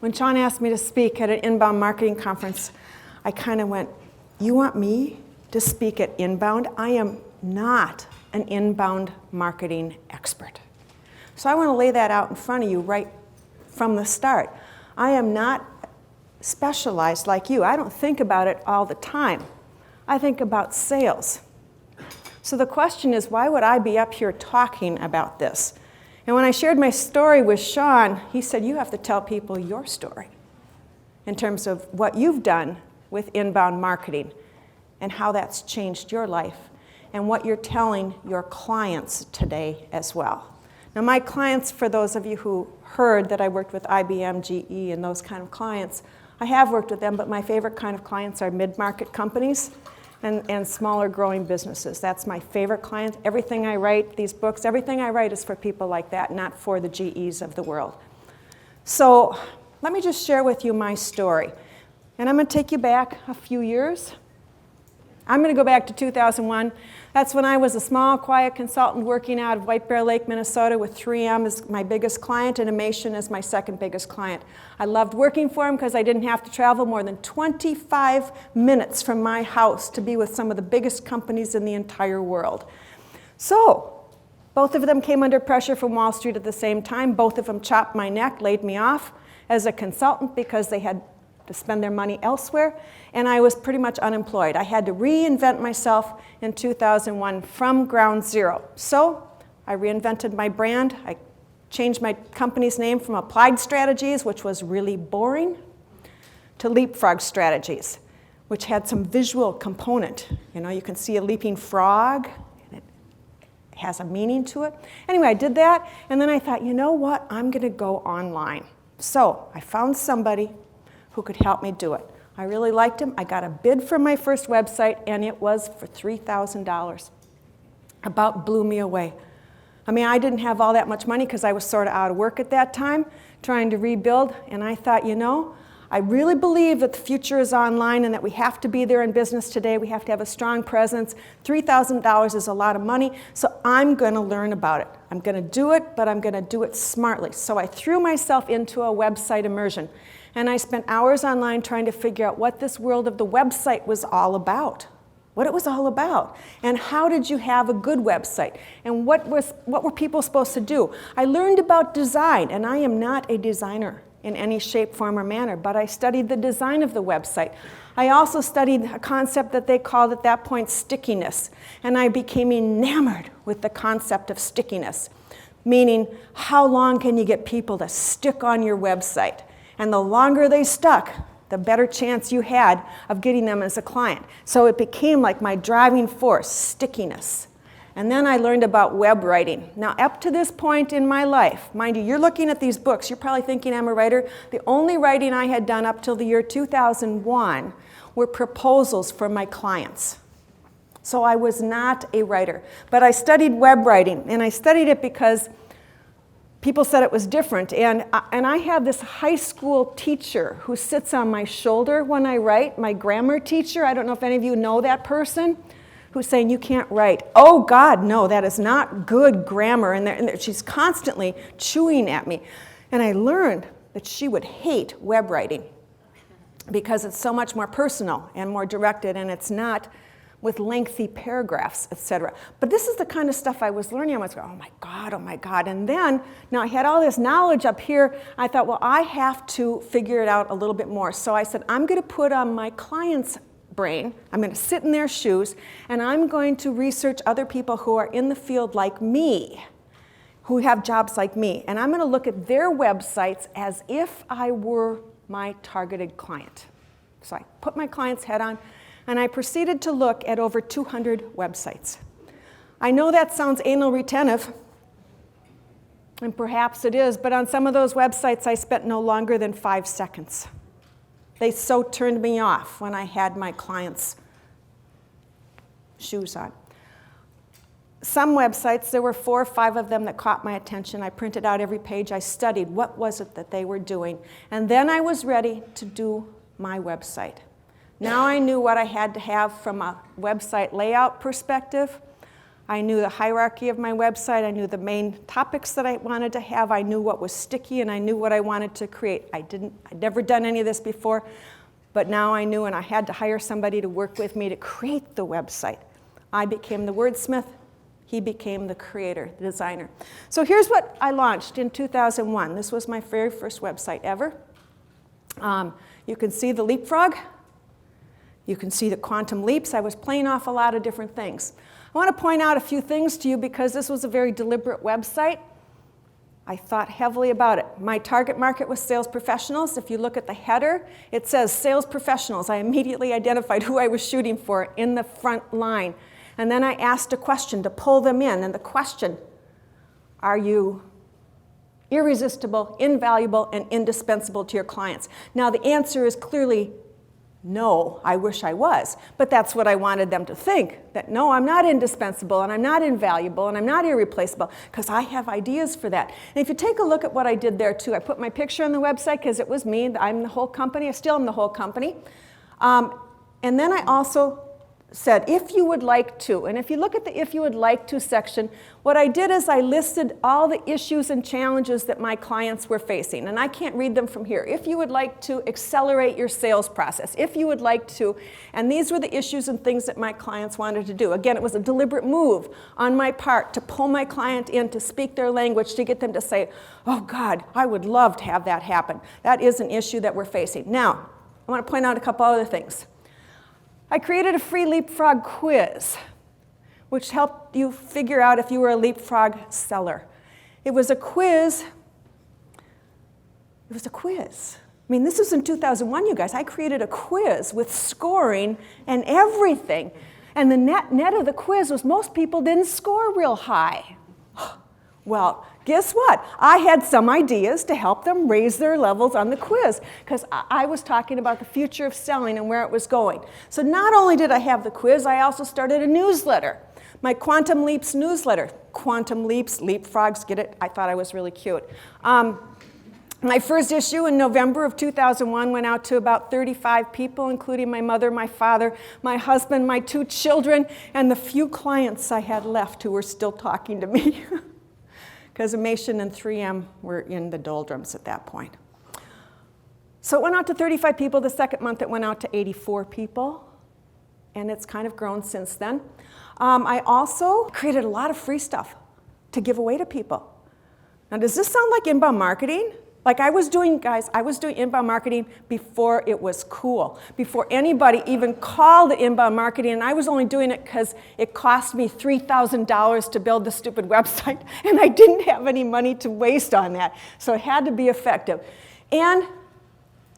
When Sean asked me to speak at an inbound marketing conference, I kind of went, you want me to speak at Inbound? I am not an inbound marketing expert. So I want to lay that out in front of you right from the start. I am not specialized like you. I don't think about it all the time. I think about sales. So the question is, why would I be up here talking about this? And when I shared my story with Sean, he said, you have to tell people your story in terms of what you've done with inbound marketing and how that's changed your life and what you're telling your clients today as well. Now, my clients, for those of you who heard that I worked with IBM, GE, and those kind of clients, I have worked with them, but my favorite kind of clients are mid-market companies and smaller growing businesses. That's my favorite client. Everything I write, these books, everything I write is for people like that, not for the GEs of the world. So let me just share with you my story. And I'm going to take you back a few years. I'm going to go back to 2001. That's when I was a small, quiet consultant working out of White Bear Lake, Minnesota, with 3M as my biggest client and Amation as my second biggest client. I loved working for them because I didn't have to travel more than 25 minutes from my house to be with some of the biggest companies in the entire world. So both of them came under pressure from Wall Street at the same time. Both of them chopped my neck, laid me off as a consultant because they had to spend their money elsewhere, and I was pretty much unemployed. I had to reinvent myself in 2001 from ground zero. So I reinvented my brand. I changed my company's name from Applied Strategies, which was really boring, to Leapfrog Strategies, which had some visual component. You know, you can see a leaping frog, and it has a meaning to it. Anyway, I did that, and then I thought, you know what? I'm going to go online. So I found somebody who could help me do it. I really liked him. I got a bid for my first website, and it was for $3,000. About blew me away. I mean, I didn't have all that much money because I was sort of out of work at that time, trying to rebuild, and I thought, you know, I really believe that the future is online and that we have to be there in business today. We have to have a strong presence. $3,000 is a lot of money, so I'm going to learn about it. I'm going to do it, but I'm going to do it smartly. So I threw myself into a website immersion. And I spent hours online trying to figure out what this world of the website was all about, what it was all about, and how did you have a good website, and what were people supposed to do. I learned about design, and I am not a designer in any shape, form, or manner, but I studied the design of the website. I also studied a concept that they called at that point stickiness, and I became enamored with the concept of stickiness, meaning how long can you get people to stick on your website? And the longer they stuck, the better chance you had of getting them as a client. So it became like my driving force, stickiness. And then I learned about web writing. Now, up to this point in my life, mind you, you're looking at these books, you're probably thinking I'm a writer. The only writing I had done up till the year 2001 were proposals for my clients. So I was not a writer. But I studied web writing, and I studied it because people said it was different, and I have this high school teacher who sits on my shoulder when I write, my grammar teacher. I don't know if any of you know that person, who's saying, you can't write. Oh, God, no, that is not good grammar. And she's constantly chewing at me. And I learned that she would hate web writing because it's so much more personal and more directed, and it's not with lengthy paragraphs, etc. But this is the kind of stuff I was learning. I was going, oh my God. And then, now I had all this knowledge up here. I thought, well, I have to figure it out a little bit more. So I said, I'm going to put on my client's brain. I'm going to sit in their shoes, and I'm going to research other people who are in the field like me, who have jobs like me. And I'm going to look at their websites as if I were my targeted client. So I put my client's head on, and I proceeded to look at over 200 websites. I know that sounds anal retentive, and perhaps it is, but on some of those websites I spent no longer than 5 seconds. They so turned me off when I had my clients' shoes on. Some websites, there were 4 or 5 of them that caught my attention. I printed out every page. I studied what was it that they were doing. And then I was ready to do my website. Now I knew what I had to have from a website layout perspective. I knew the hierarchy of my website. I knew the main topics that I wanted to have. I knew what was sticky, and I knew what I wanted to create. I'd never done any of this before, but now I knew, and I had to hire somebody to work with me to create the website. I became the wordsmith. He became the creator, the designer. So here's what I launched in 2001. This was my very first website ever. You can see the leapfrog. You can see the quantum leaps. I was playing off a lot of different things. I want to point out a few things to you because this was a very deliberate website. I thought heavily about it. My target market was sales professionals. If you look at the header, it says sales professionals. I immediately identified who I was shooting for in the front line. And then I asked a question to pull them in. And the question, are you irresistible, invaluable, and indispensable to your clients? Now, the answer is clearly no, I wish I was. But that's what I wanted them to think, that no, I'm not indispensable, and I'm not invaluable, and I'm not irreplaceable, because I have ideas for that. And if you take a look at what I did there, too, I put my picture on the website because it was me. I'm the whole company. I still am the whole company. And then I also said, if you would like to. And if you look at the if you would like to section, what I did is I listed all the issues and challenges that my clients were facing. And I can't read them from here. If you would like to accelerate your sales process, if you would like to, and these were the issues and things that my clients wanted to do. Again, it was a deliberate move on my part to pull my client in, to speak their language, to get them to say, oh God, I would love to have that happen. That is an issue that we're facing. Now, I want to point out a couple other things. I created a free Leapfrog quiz, which helped you figure out if you were a Leapfrog seller. It was a quiz. I mean, this was in 2001, you guys. I created a quiz with scoring and everything. And the net of the quiz was most people didn't score real high. Well, guess what? I had some ideas to help them raise their levels on the quiz because I was talking about the future of selling and where it was going. So not only did I have the quiz, I also started a newsletter, my Quantum Leaps newsletter. Quantum Leaps, leapfrogs, get it? I thought I was really cute. My first issue in November of 2001 went out to about 35 people, including my mother, my father, my husband, my 2 children, and the few clients I had left who were still talking to me. Because Amation and 3M were in the doldrums at that point. So it went out to 35 people. The second month it went out to 84 people, and it's kind of grown since then. I also created a lot of free stuff to give away to people. Now, does this sound like inbound marketing? Like I was doing inbound marketing before it was cool, before anybody even called it inbound marketing, and I was only doing it because it cost me $3,000 to build the stupid website, and I didn't have any money to waste on that, so it had to be effective. And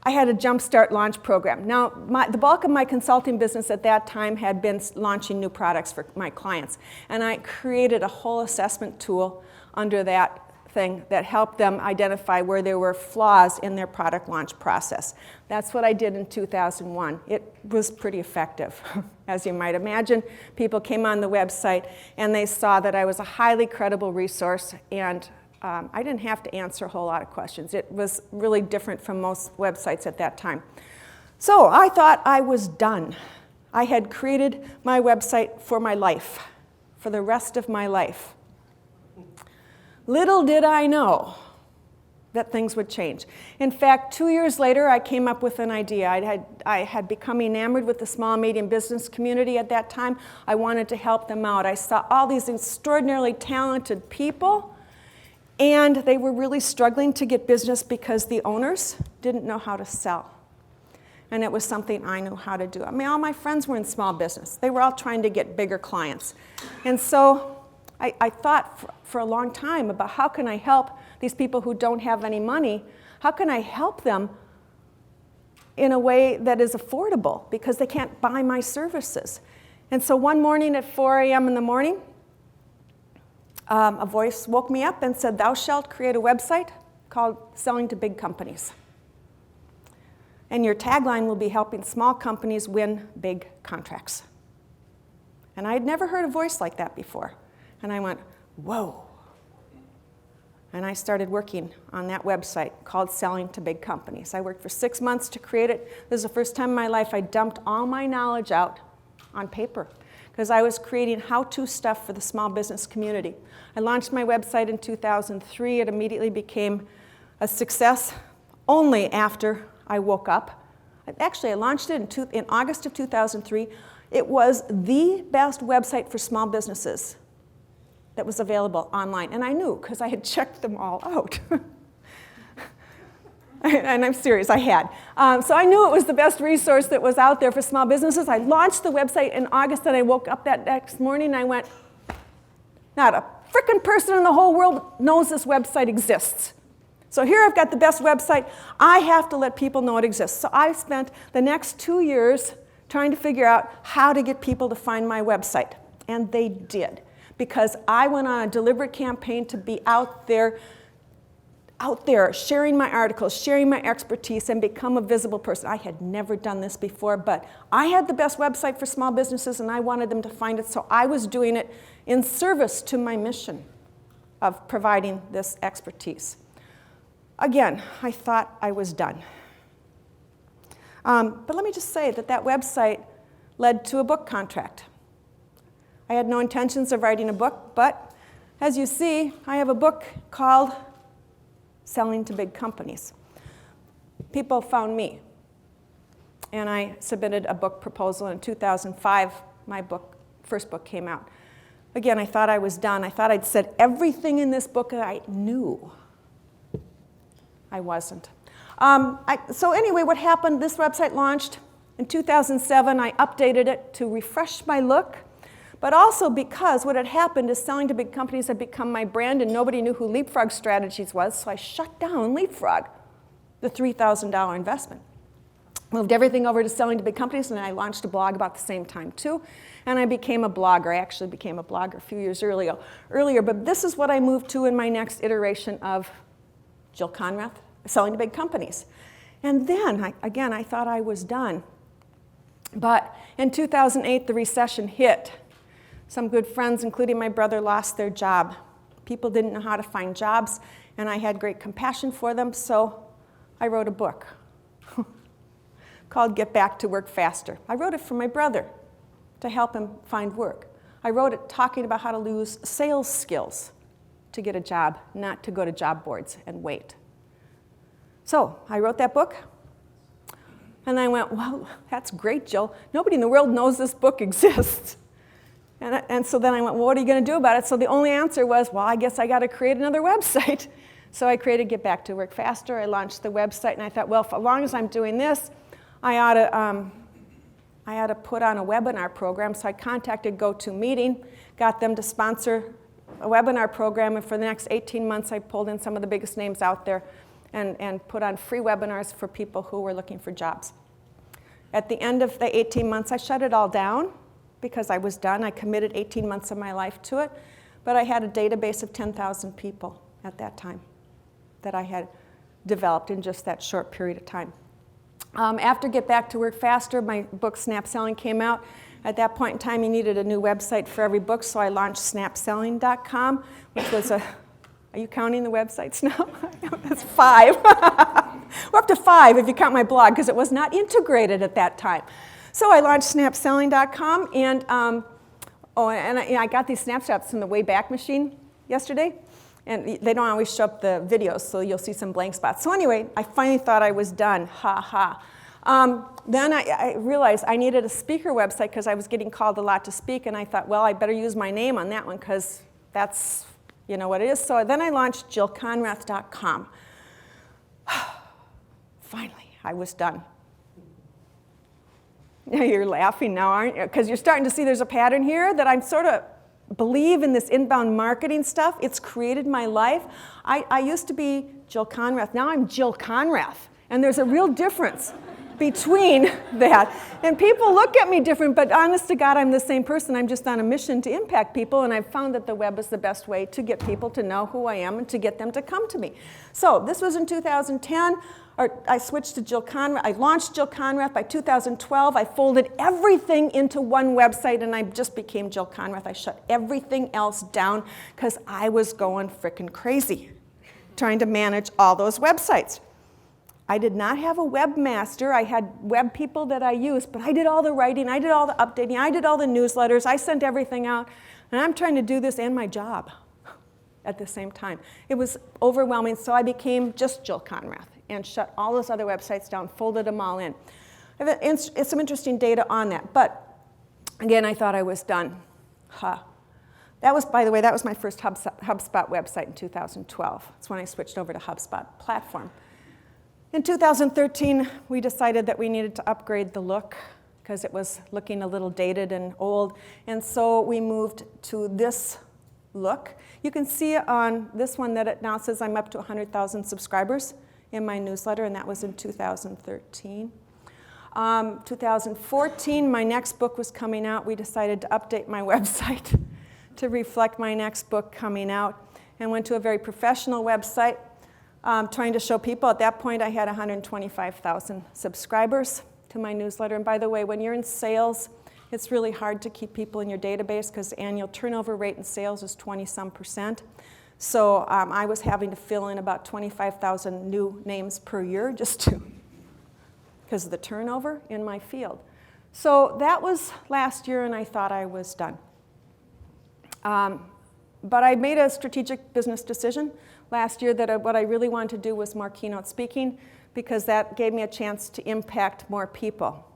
I had a Jumpstart launch program. Now, the bulk of my consulting business at that time had been launching new products for my clients, and I created a whole assessment tool under that thing that helped them identify where there were flaws in their product launch process. That's what I did in 2001. It was pretty effective. As you might imagine, people came on the website and they saw that I was a highly credible resource, and I didn't have to answer a whole lot of questions. It was really different from most websites at that time. So I thought I was done. I had created my website for my life, for the rest of my life. Little did I know that things would change. In fact, 2 years later, I came up with an idea. I had become enamored with the small and medium business community at that time. I wanted to help them out. I saw all these extraordinarily talented people, and they were really struggling to get business because the owners didn't know how to sell. And it was something I knew how to do. I mean, all my friends were in small business. They were all trying to get bigger clients. And so I thought for a long time about how can I help these people who don't have any money, how can I help them in a way that is affordable because they can't buy my services. And so one morning at 4 a.m. in the morning, a voice woke me up and said, "Thou shalt create a website called Selling to Big Companies. And your tagline will be helping small companies win big contracts." And I had never heard a voice like that before. And I went, whoa. And I started working on that website called Selling to Big Companies. I worked for 6 months to create it. This is the first time in my life I dumped all my knowledge out on paper. because I was creating how-to stuff for the small business community. I launched my website in 2003. It immediately became a success only after I woke up. Actually, I launched it in August of 2003. It was the best website for small businesses that was available online. And I knew, because I had checked them all out. And I'm serious, I had. So I knew it was the best resource that was out there for small businesses. I launched the website in August, and I woke up that next morning, and I went, not a frickin' person in the whole world knows this website exists. So here I've got the best website. I have to let people know it exists. So I spent the next 2 years trying to figure out how to get people to find my website. And they did, because I went on a deliberate campaign to be out there sharing my articles, sharing my expertise, and become a visible person. I had never done this before, but I had the best website for small businesses, and I wanted them to find it, so I was doing it in service to my mission of providing this expertise. Again, I thought I was done. But let me just say that website led to a book contract. I had no intentions of writing a book, but as you see, I have a book called Selling to Big Companies. People found me, and I submitted a book proposal. In 2005, my first book came out. Again, I thought I was done. I thought I'd said everything in this book that I knew. I wasn't. So anyway, what happened, this website launched in 2007. I updated it to refresh my look, but also because what had happened is Selling to Big Companies had become my brand, and nobody knew who Leapfrog Strategies was, so I shut down Leapfrog, the $3,000 investment. Moved everything over to Selling to Big Companies, and I launched a blog about the same time too, and I became a blogger. I actually became a blogger a few years earlier, but this is what I moved to in my next iteration of Jill Konrath, Selling to Big Companies. And then, I thought I was done. But in 2008, the recession hit. Some good friends, including my brother, lost their job. People didn't know how to find jobs, and I had great compassion for them, so I wrote a book called Get Back to Work Faster. I wrote it for my brother to help him find work. I wrote it talking about how to lose sales skills to get a job, not to go to job boards and wait. So I wrote that book, and I went, well, that's great, Jill. Nobody in the world knows this book exists. And so then I went, well, what are you going to do about it? So the only answer was, well, I guess I got to create another website. So I created Get Back to Work Faster. I launched the website, and I thought, well, as long as I'm doing this, I ought to put on a webinar program. So I contacted GoToMeeting, got them to sponsor a webinar program, and for the next 18 months, I pulled in some of the biggest names out there and put on free webinars for people who were looking for jobs. At the end of the 18 months, I shut it all down because I was done. I committed 18 months of my life to it, but I had a database of 10,000 people at that time that I had developed in just that short period of time. After Get Back to Work Faster, my book Snap Selling came out. At that point in time, you needed a new website for every book, so I launched snapselling.com, which was are you counting the websites now? That's 5. We're up to 5 if you count my blog, because it was not integrated at that time. So I launched snapselling.com, and I got these snapshots from the Wayback Machine yesterday, and they don't always show up the videos, so you'll see some blank spots. So anyway, I finally thought I was done. Ha ha. Then I realized I needed a speaker website because I was getting called a lot to speak, and I thought, well, I better use my name on that one because that's what it is. So then I launched jillkonrath.com. Finally, I was done. You're laughing now, aren't you? Because you're starting to see there's a pattern here that I'm sort of believe in this inbound marketing stuff. It's created my life. I used to be Jill Konrath. Now I'm Jill Konrath. And there's a real difference between that. And people look at me different, but honest to God, I'm the same person. I'm just on a mission to impact people, and I've found that the web is the best way to get people to know who I am and to get them to come to me. So this was in 2010. I switched to Jill Konrath. I launched Jill Konrath. By 2012, I folded everything into one website, and I just became Jill Konrath. I shut everything else down because I was going frickin' crazy trying to manage all those websites. I did not have a webmaster. I had web people that I used, but I did all the writing, I did all the updating, I did all the newsletters, I sent everything out, and I'm trying to do this and my job at the same time. It was overwhelming, so I became just Jill Konrath and shut all those other websites down, folded them all in. I have some interesting data on that, but again, I thought I was done. That was, by the way, that was my first HubSpot website in 2012. That's when I switched over to HubSpot platform. In 2013, we decided that we needed to upgrade the look because it was looking a little dated and old, and so we moved to this look. You can see on this one that it now says I'm up to 100,000 subscribers in my newsletter, and that was in 2013. 2014, my next book was coming out. We decided to update my website to reflect my next book coming out, and went to a very professional website trying to show people. At that point, I had 125,000 subscribers to my newsletter. And by the way, when you're in sales, it's really hard to keep people in your database because the annual turnover rate in sales is 20-some%. So I was having to fill in about 25,000 new names per year just because of the turnover in my field. So that was last year, and I thought I was done. But I made a strategic business decision last year that what I really wanted to do was more keynote speaking because that gave me a chance to impact more people.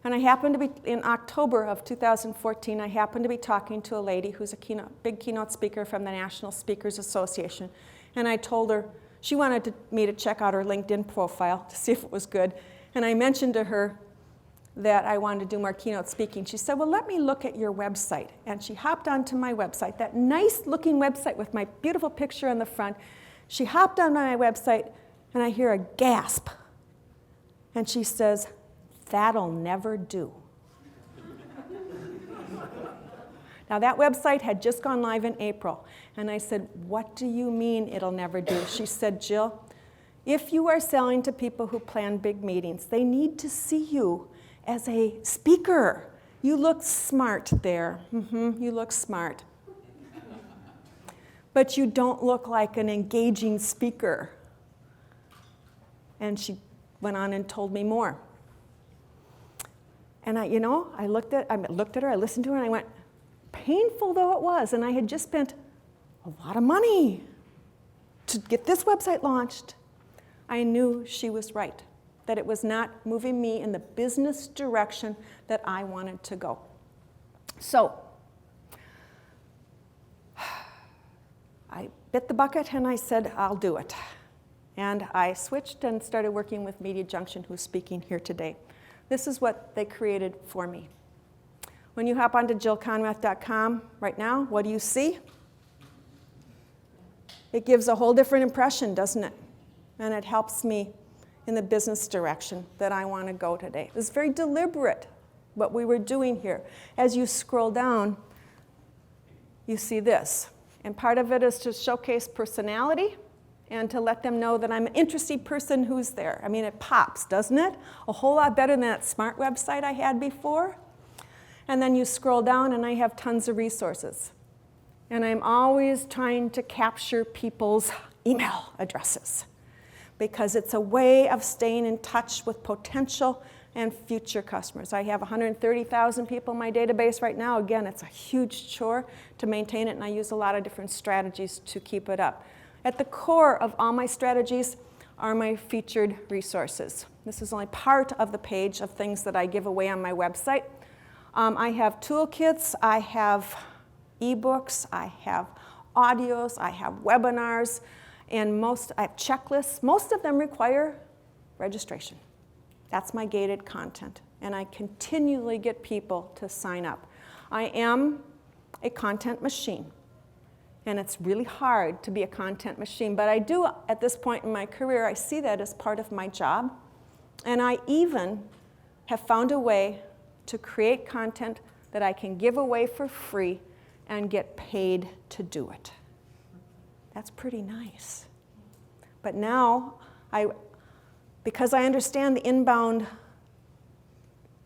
And I happened to be, in October of 2014, I happened to be talking to a lady who's a big keynote speaker from the National Speakers Association. And I told her, she wanted me to check out her LinkedIn profile to see if it was good. And I mentioned to her that I wanted to do more keynote speaking. She said, well, let me look at your website. And she hopped onto my website, that nice looking website with my beautiful picture on the front. She hopped on my website, and I hear a gasp. And she says, that'll never do. Now, that website had just gone live in April. And I said, what do you mean it'll never do? She said, Jill, if you are selling to people who plan big meetings, they need to see you as a speaker. You look smart there. You look smart. But you don't look like an engaging speaker. And she went on and told me more. And I looked at her, I listened to her, and I went, painful though it was, and I had just spent a lot of money to get this website launched, I knew she was right, that it was not moving me in the business direction that I wanted to go. So I bit the bucket and I said, I'll do it. And I switched and started working with Media Junction, who's speaking here today. This is what they created for me. When you hop onto jillkonrath.com right now, what do you see? It gives a whole different impression, doesn't it? And it helps me in the business direction that I want to go today. It was very deliberate, what we were doing here. As you scroll down, you see this. And part of it is to showcase personality and to let them know that I'm an interesting person who's there. I mean, it pops, doesn't it? A whole lot better than that smart website I had before. And then you scroll down, and I have tons of resources. And I'm always trying to capture people's email addresses because it's a way of staying in touch with potential and future customers. I have 130,000 people in my database right now. Again, it's a huge chore to maintain it, and I use a lot of different strategies to keep it up. At the core of all my strategies are my featured resources. This is only part of the page of things that I give away on my website. I have toolkits, I have ebooks, I have audios, I have webinars, and I have checklists. Most of them require registration. That's my gated content, and I continually get people to sign up. I am a content machine, and it's really hard to be a content machine, but I do, at this point in my career, I see that as part of my job, and I even have found a way to create content that I can give away for free and get paid to do it. That's pretty nice. But now, because I understand the inbound,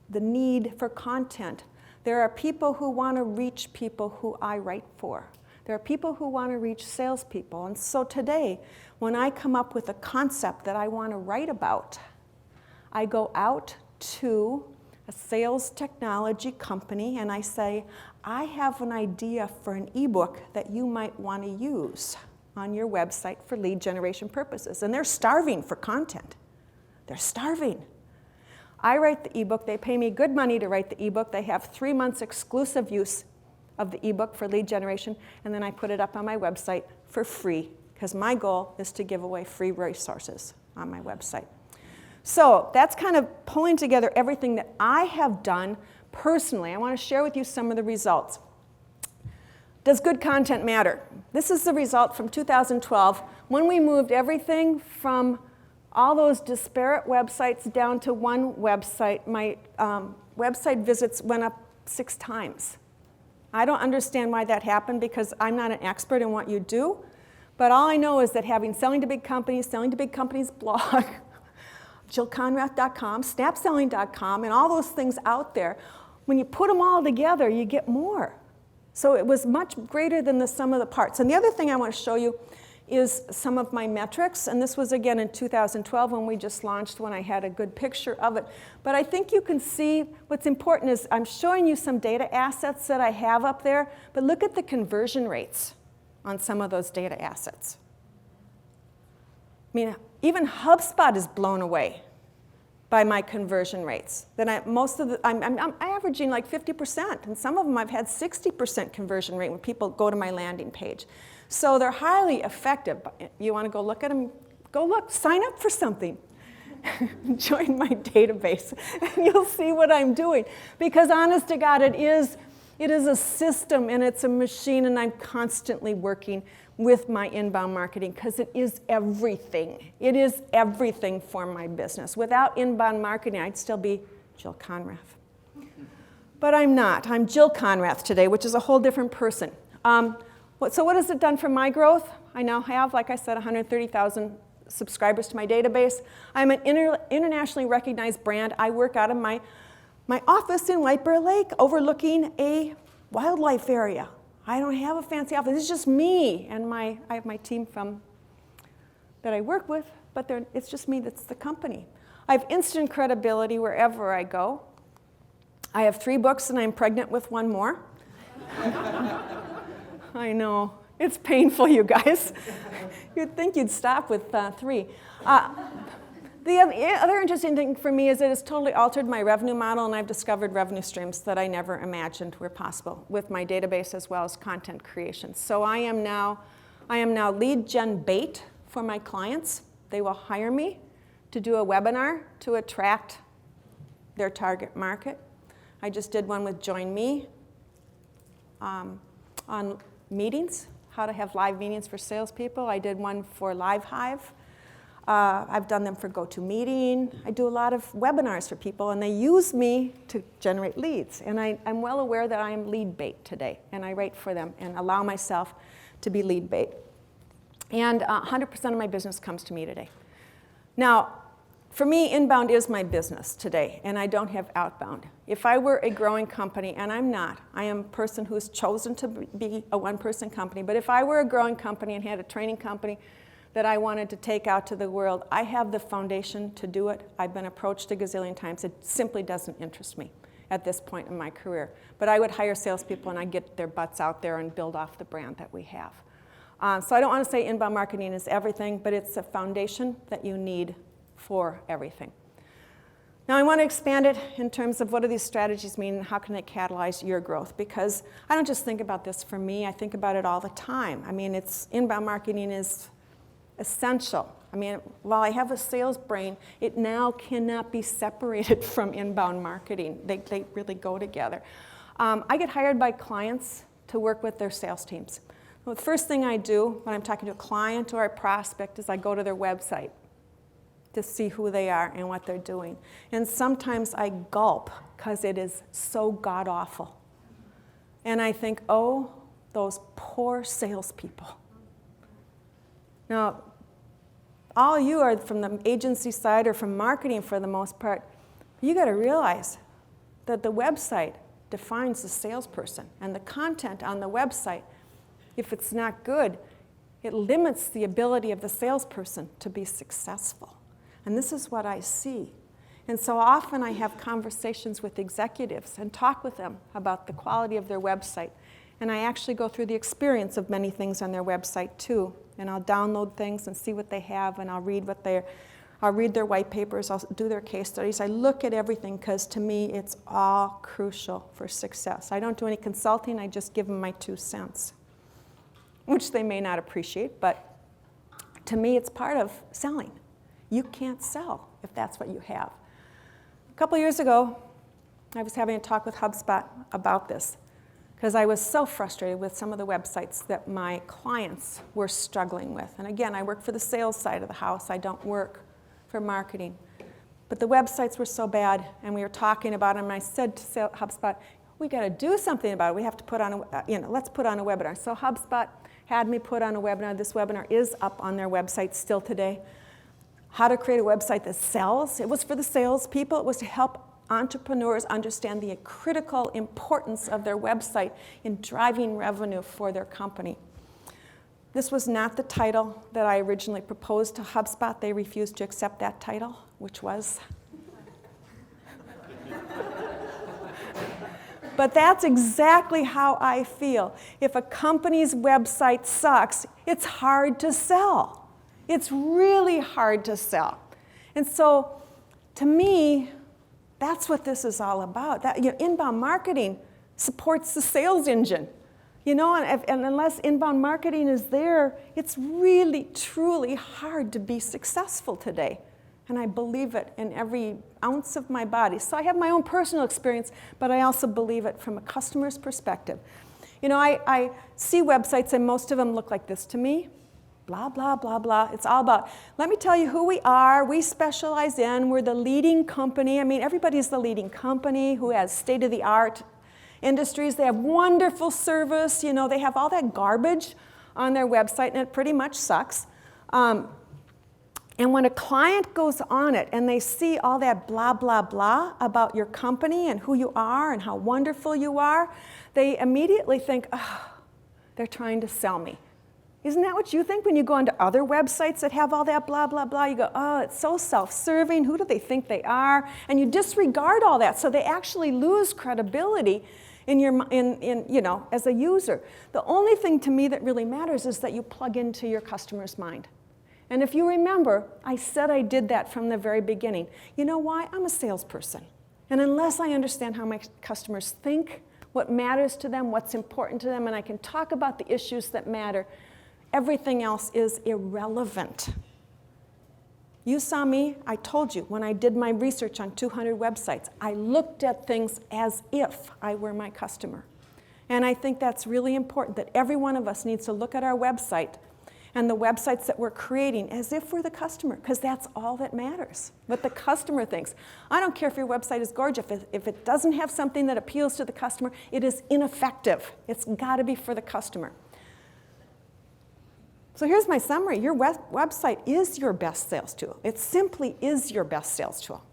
the need for content, there are people who want to reach people who I write for. There are people who want to reach salespeople. And so today, when I come up with a concept that I want to write about, I go out to a sales technology company and I say, I have an idea for an ebook that you might want to use on your website for lead generation purposes. And they're starving for content. They're starving. I write the ebook. They pay me good money to write the ebook. They have 3 months exclusive use of the ebook for lead generation, and then I put it up on my website for free, because my goal is to give away free resources on my website. So that's kind of pulling together everything that I have done personally. I want to share with you some of the results. Does good content matter? This is the result from 2012, when we moved everything from all those disparate websites down to one website. My website visits went up 6 times. I don't understand why that happened, because I'm not an expert in what you do. But all I know is that having Selling to Big Companies blog, JillKonrath.com, SnapSelling.com, and all those things out there, when you put them all together, you get more. So it was much greater than the sum of the parts. And the other thing I want to show you is some of my metrics. And this was, again, in 2012 when we just launched, when I had a good picture of it. But I think you can see what's important is I'm showing you some data assets that I have up there. But look at the conversion rates on some of those data assets. I mean, even HubSpot is blown away by my conversion rates. Then I'm averaging like 50%, and some of them I've had 60% conversion rate when people go to my landing page. So they're highly effective. You want to go look at them? Go look, sign up for something. Join my database, and you'll see what I'm doing. Because honest to God, it is a system, and it's a machine, and I'm constantly working with my inbound marketing, because it is everything. It is everything for my business. Without inbound marketing, I'd still be Jill Konrath. But I'm not. I'm Jill Konrath today, which is a whole different person. So what has it done for my growth? I now have, like I said, 130,000 subscribers to my database. I'm an internationally recognized brand. I work out of my office in White Bear Lake, overlooking a wildlife area. I don't have a fancy office. It's just me and I have my team that I work with, but it's just me that's the company. I have instant credibility wherever I go. I have 3 books, and I'm pregnant with 1 more. I know. It's painful, you guys. You'd think you'd stop with 3. The other interesting thing for me is that it's totally altered my revenue model, and I've discovered revenue streams that I never imagined were possible with my database as well as content creation. So I am now lead gen bait for my clients. They will hire me to do a webinar to attract their target market. I just did one with Join Me on meetings, how to have live meetings for salespeople. I did one for LiveHive. I've done them for GoToMeeting. I do a lot of webinars for people, and they use me to generate leads. And I'm well aware that I am lead bait today, and I write for them and allow myself to be lead bait. And 100% of my business comes to me today. Now, for me, inbound is my business today, and I don't have outbound. If I were a growing company, and I'm not, I am a person who's chosen to be a one-person company, but if I were a growing company and had a training company that I wanted to take out to the world, I have the foundation to do it. I've been approached a gazillion times. It simply doesn't interest me at this point in my career. But I would hire salespeople, and I'd get their butts out there and build off the brand that we have. So I don't want to say inbound marketing is everything, but it's a foundation that you need for everything. Now I want to expand it in terms of what do these strategies mean and how can they catalyze your growth, because I don't just think about this for me, I think about it all the time. I mean, inbound marketing is essential. I mean, while I have a sales brain, it now cannot be separated from inbound marketing. They really go together. I get hired by clients to work with their sales teams. Well, the first thing I do when I'm talking to a client or a prospect is I go to their website to see who they are and what they're doing. And sometimes I gulp because it is so god-awful. And I think, oh, those poor salespeople. Now, all you are from the agency side or from marketing for the most part, you got to realize that the website defines the salesperson, and the content on the website if it's not good, it limits the ability of the salesperson to be successful. And this is what I see. And so often I have conversations with executives and talk with them about the quality of their website. And I actually go through the experience of many things on their website too. And I'll download things and see what they have, and I'll read their white papers, I'll do their case studies. I look at everything because to me it's all crucial for success. I don't do any consulting, I just give them my 2 cents, which they may not appreciate, but to me it's part of selling. You can't sell if that's what you have. A couple years ago, I was having a talk with HubSpot about this because I was so frustrated with some of the websites that my clients were struggling with. And again, I work for the sales side of the house. I don't work for marketing. But the websites were so bad, and we were talking about them, and I said to HubSpot, we got to do something about it. We have to put on let's put on a webinar. So HubSpot had me put on a webinar. This webinar is up on their website still today. How to create a website that sells. It was for the salespeople. It was to help entrepreneurs understand the critical importance of their website in driving revenue for their company. This was not the title that I originally proposed to HubSpot. They refused to accept that title, which was. But that's exactly how I feel. If a company's website sucks, it's hard to sell. It's really hard to sell. And so, to me, that's what this is all about. Inbound marketing supports the sales engine. And unless inbound marketing is there, it's really, truly hard to be successful today. And I believe it in every ounce of my body. So I have my own personal experience, but I also believe it from a customer's perspective. I see websites, and most of them look like this to me. Blah, blah, blah, blah. It's all about, let me tell you who we are. We specialize in, we're the leading company. I mean, everybody's the leading company who has state-of-the-art industries. They have wonderful service. They have all that garbage on their website, and it pretty much sucks. And when a client goes on it and they see all that blah, blah, blah about your company and who you are and how wonderful you are, they immediately think, oh, they're trying to sell me. Isn't that what you think when you go onto other websites that have all that blah, blah, blah? You go, oh, it's so self-serving. Who do they think they are? And you disregard all that. So they actually lose credibility as a user. The only thing to me that really matters is that you plug into your customer's mind. And if you remember, I said I did that from the very beginning. You know why? I'm a salesperson. And unless I understand how my customers think, what matters to them, what's important to them, and I can talk about the issues that matter, everything else is irrelevant. You saw me, I told you, when I did my research on 200 websites, I looked at things as if I were my customer. And I think that's really important, that every one of us needs to look at our website and the websites that we're creating as if we're the customer, because that's all that matters, what the customer thinks. I don't care if your website is gorgeous. If it doesn't have something that appeals to the customer, it is ineffective. It's got to be for the customer. So here's my summary. Your website is your best sales tool. It simply is your best sales tool.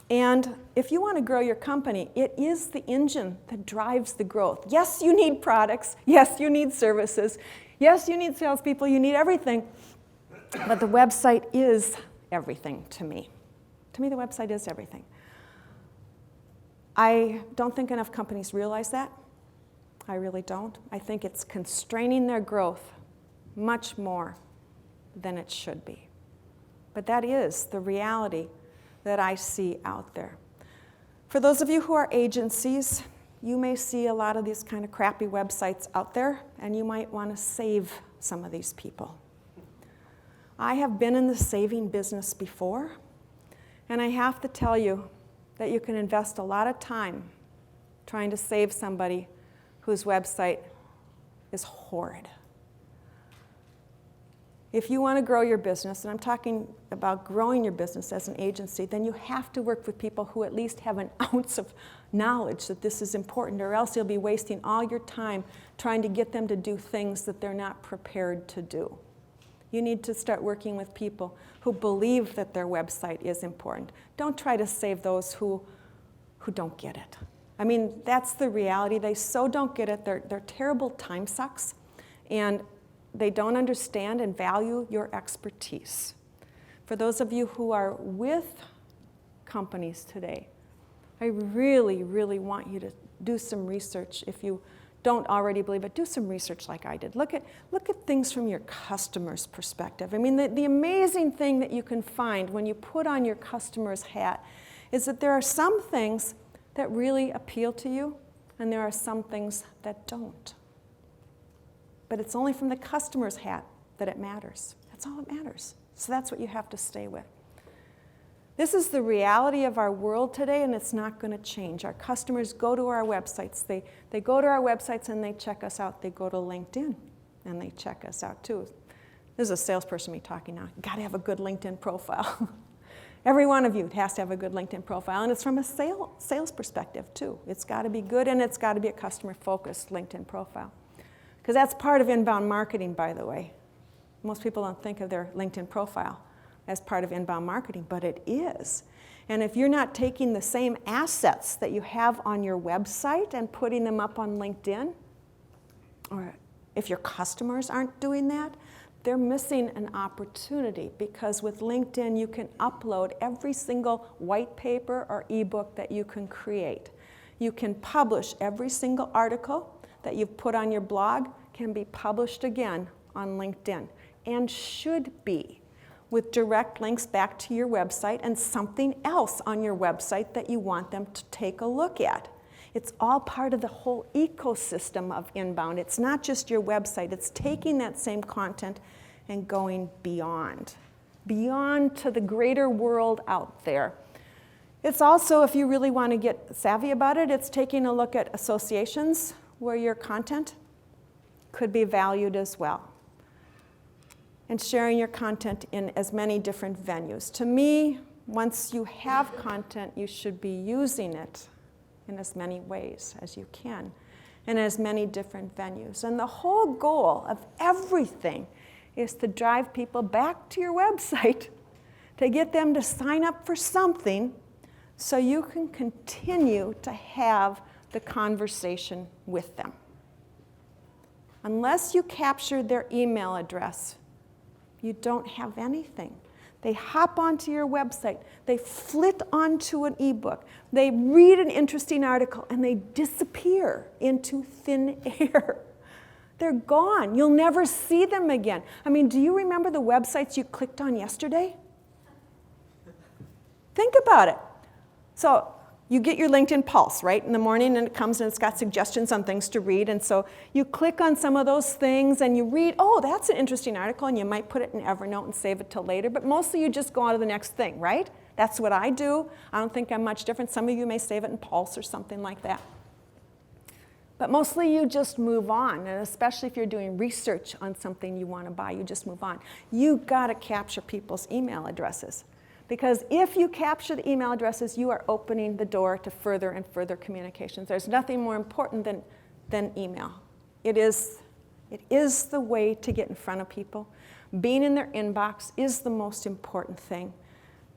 And if you want to grow your company, it is the engine that drives the growth. Yes, you need products. Yes, you need services. Yes, you need salespeople. You need everything. But the website is everything to me. To me, the website is everything. I don't think enough companies realize that. I really don't. I think it's constraining their growth much more than it should be. But that is the reality that I see out there. For those of you who are agencies, you may see a lot of these kind of crappy websites out there, and you might want to save some of these people. I have been in the saving business before, and I have to tell you that you can invest a lot of time trying to save somebody whose website is horrid. If you want to grow your business, and I'm talking about growing your business as an agency, then you have to work with people who at least have an ounce of knowledge that this is important, or else you'll be wasting all your time trying to get them to do things that they're not prepared to do. You need to start working with people who believe that their website is important. Don't try to save those who don't get it. I mean, that's the reality. They so don't get it. They're terrible time sucks, and they don't understand and value your expertise. For those of you who are with companies today, I really, really want you to do some research. If you don't already believe it, do some research like I did. Look at things from your customer's perspective. I mean, the amazing thing that you can find when you put on your customer's hat is that there are some things that really appeal to you, and there are some things that don't. But it's only from the customer's hat that it matters. That's all that matters. So that's what you have to stay with. This is the reality of our world today, and it's not going to change. Our customers go to our websites. They go to our websites and they check us out. They go to LinkedIn and they check us out too. This is a salesperson me talking now. You've got to have a good LinkedIn profile. Every one of you has to have a good LinkedIn profile, and it's from a sales perspective too. It's got to be good, and it's got to be a customer-focused LinkedIn profile. Because that's part of inbound marketing, by the way. Most people don't think of their LinkedIn profile as part of inbound marketing, but it is. And if you're not taking the same assets that you have on your website and putting them up on LinkedIn, or if your customers aren't doing that, they're missing an opportunity, because with LinkedIn you can upload every single white paper or ebook that you can create. You can publish every single article that you've put on your blog can be published again on LinkedIn, and should be, with direct links back to your website and something else on your website that you want them to take a look at. It's all part of the whole ecosystem of inbound. It's not just your website. It's taking that same content and going beyond to the greater world out there. It's also, if you really want to get savvy about it, it's taking a look at associations where your content could be valued as well, and sharing your content in as many different venues. To me, once you have content, you should be using it in as many ways as you can, in as many different venues. And the whole goal of everything is to drive people back to your website, to get them to sign up for something so you can continue to have the conversation with them. Unless you capture their email address, you don't have anything. They hop onto your website, they flit onto an ebook, they read an interesting article, and they disappear into thin air. They're gone. You'll never see them again. I mean, do you remember the websites you clicked on yesterday? Think about it. So you get your LinkedIn Pulse, right, in the morning, and it comes and it's got suggestions on things to read. And so you click on some of those things and you read, oh, that's an interesting article, and you might put it in Evernote and save it till later. But mostly you just go on to the next thing, right? That's what I do. I don't think I'm much different. Some of you may save it in Pulse or something like that. But mostly you just move on, and especially if you're doing research on something you want to buy, you just move on. You've got to capture people's email addresses. Because if you capture the email addresses, you are opening the door to further and further communications. There's nothing more important than email. It is the way to get in front of people. Being in their inbox is the most important thing.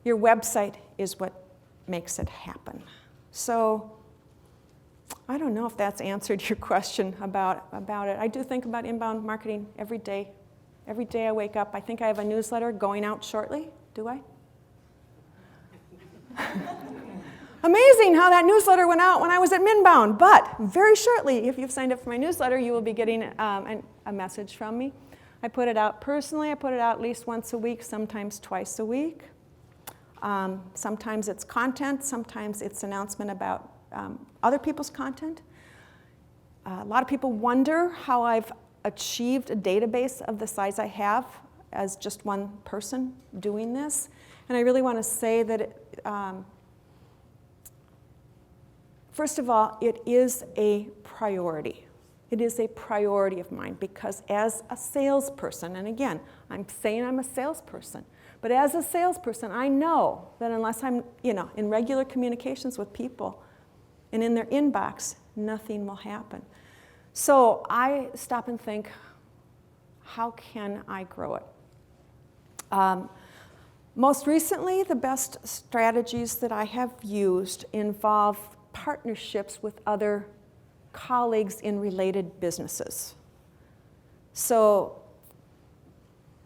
Your website is what makes it happen. So I don't know if that's answered your question about it. I do think about inbound marketing every day. Every day I wake up. I think I have a newsletter going out shortly. Do I? Amazing how that newsletter went out when I was at Minbound. But very shortly, if you've signed up for my newsletter, you will be getting a message from me. I put it out personally. I put it out at least once a week, sometimes twice a week. Sometimes it's content. Sometimes it's announcement about other people's content. A lot of people wonder how I've achieved a database of the size I have as just one person doing this. And I really want to say that first of all, it is a priority. It is a priority of mine, because as a salesperson, and again, I'm saying I'm a salesperson, but as a salesperson, I know that unless I'm, in regular communications with people and in their inbox, nothing will happen. So I stop and think, how can I grow it? Most recently, the best strategies that I have used involve partnerships with other colleagues in related businesses. So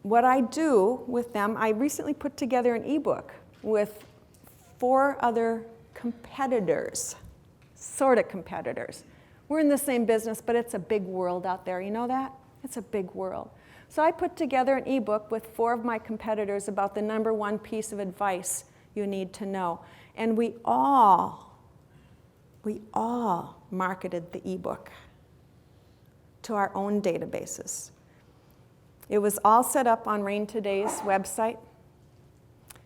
what I do with them, I recently put together an ebook with 4 other competitors, sort of competitors. We're in the same business, but it's a big world out there. You know that? It's a big world. So I put together an ebook with 4 of my competitors about the number 1 piece of advice you need to know. And we all marketed the ebook to our own databases. It was all set up on Rain Today's website.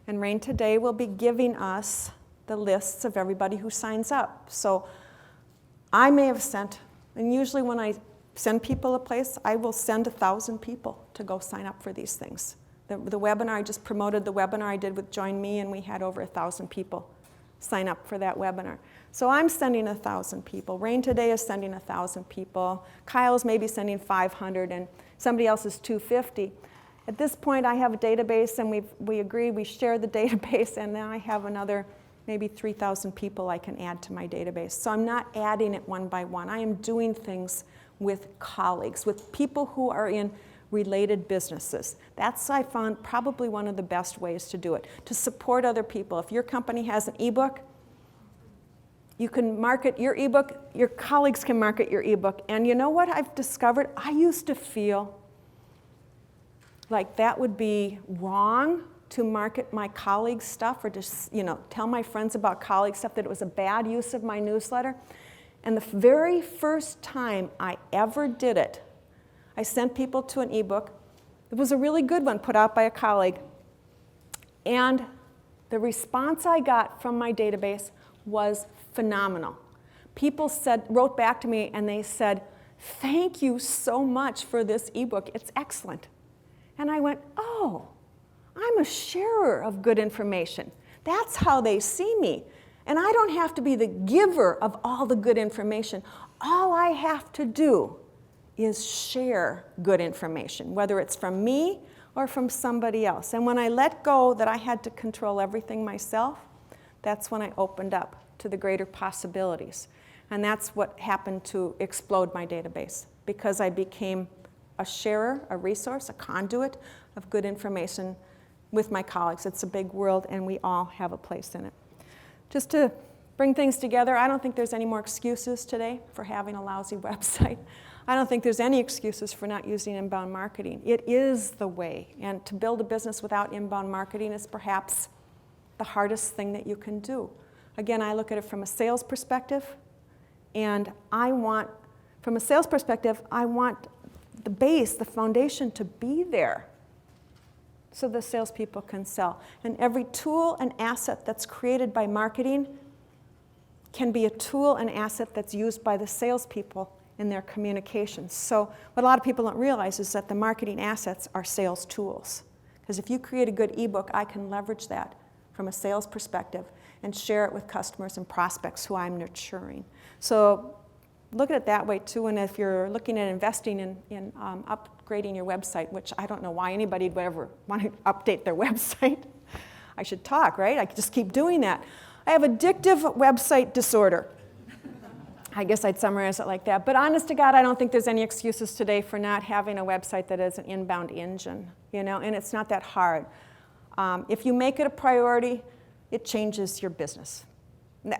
And Rain Today will be giving us the lists of everybody who signs up. So I may have sent, and usually when I send people a place, I will send 1,000 people to go sign up for these things. The webinar, I just promoted the webinar I did with Join Me, and we had over 1,000 people sign up for that webinar. So I'm sending 1,000 people. Rain Today is sending 1,000 people. Kyle's maybe sending 500, and somebody else is 250. At this point, I have a database, and we agree, we share the database, and then I have another maybe 3,000 people I can add to my database. So I'm not adding it one by one. I am doing things with colleagues, with people who are in related businesses. That's, I found, probably one of the best ways to do it, to support other people. If your company has an ebook, you can market your ebook, your colleagues can market your ebook. And you know what I've discovered? I used to feel like that would be wrong to market my colleagues' stuff or just, tell my friends about colleagues' stuff, that it was a bad use of my newsletter. And the very first time I ever did it, I sent people to an ebook. It was a really good one put out by a colleague. And the response I got from my database was phenomenal. People wrote back to me and they said, "Thank you so much for this ebook. It's excellent." And I went, "Oh, I'm a sharer of good information. That's how they see me. And I don't have to be the giver of all the good information. All I have to do is share good information, whether it's from me or from somebody else." And when I let go that I had to control everything myself, that's when I opened up to the greater possibilities. And that's what happened to explode my database, because I became a sharer, a resource, a conduit of good information with my colleagues. It's a big world, and we all have a place in it. Just to bring things together, I don't think there's any more excuses today for having a lousy website. I don't think there's any excuses for not using inbound marketing. It is the way, and to build a business without inbound marketing is perhaps the hardest thing that you can do. Again, I look at it from a sales perspective, and from a sales perspective, I want the base, the foundation to be there so the salespeople can sell. And every tool and asset that's created by marketing can be a tool and asset that's used by the salespeople in their communications. So what a lot of people don't realize is that the marketing assets are sales tools. Because if you create a good ebook, I can leverage that from a sales perspective and share it with customers and prospects who I'm nurturing. So look at it that way too. And if you're looking at investing in upgrading your website, which I don't know why anybody would ever want to update their website. I should talk, right? I could just keep doing that. I have addictive website disorder. I guess I'd summarize it like that. But honest to God, I don't think there's any excuses today for not having a website that is an inbound engine, and it's not that hard. If you make it a priority, it changes your business.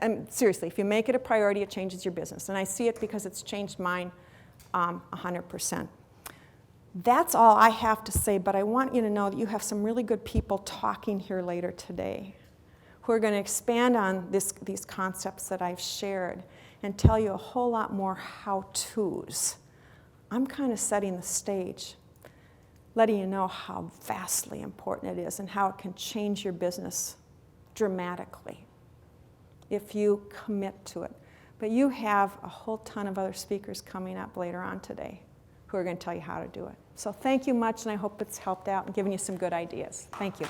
And seriously, if you make it a priority, it changes your business. And I see it because it's changed mine 100%. That's all I have to say, but I want you to know that you have some really good people talking here later today who are going to expand on these concepts that I've shared and tell you a whole lot more how-tos. I'm kind of setting the stage, letting you know how vastly important it is and how it can change your business dramatically if you commit to it. But you have a whole ton of other speakers coming up later on today who are going to tell you how to do it. So thank you much, and I hope it's helped out and given you some good ideas. Thank you.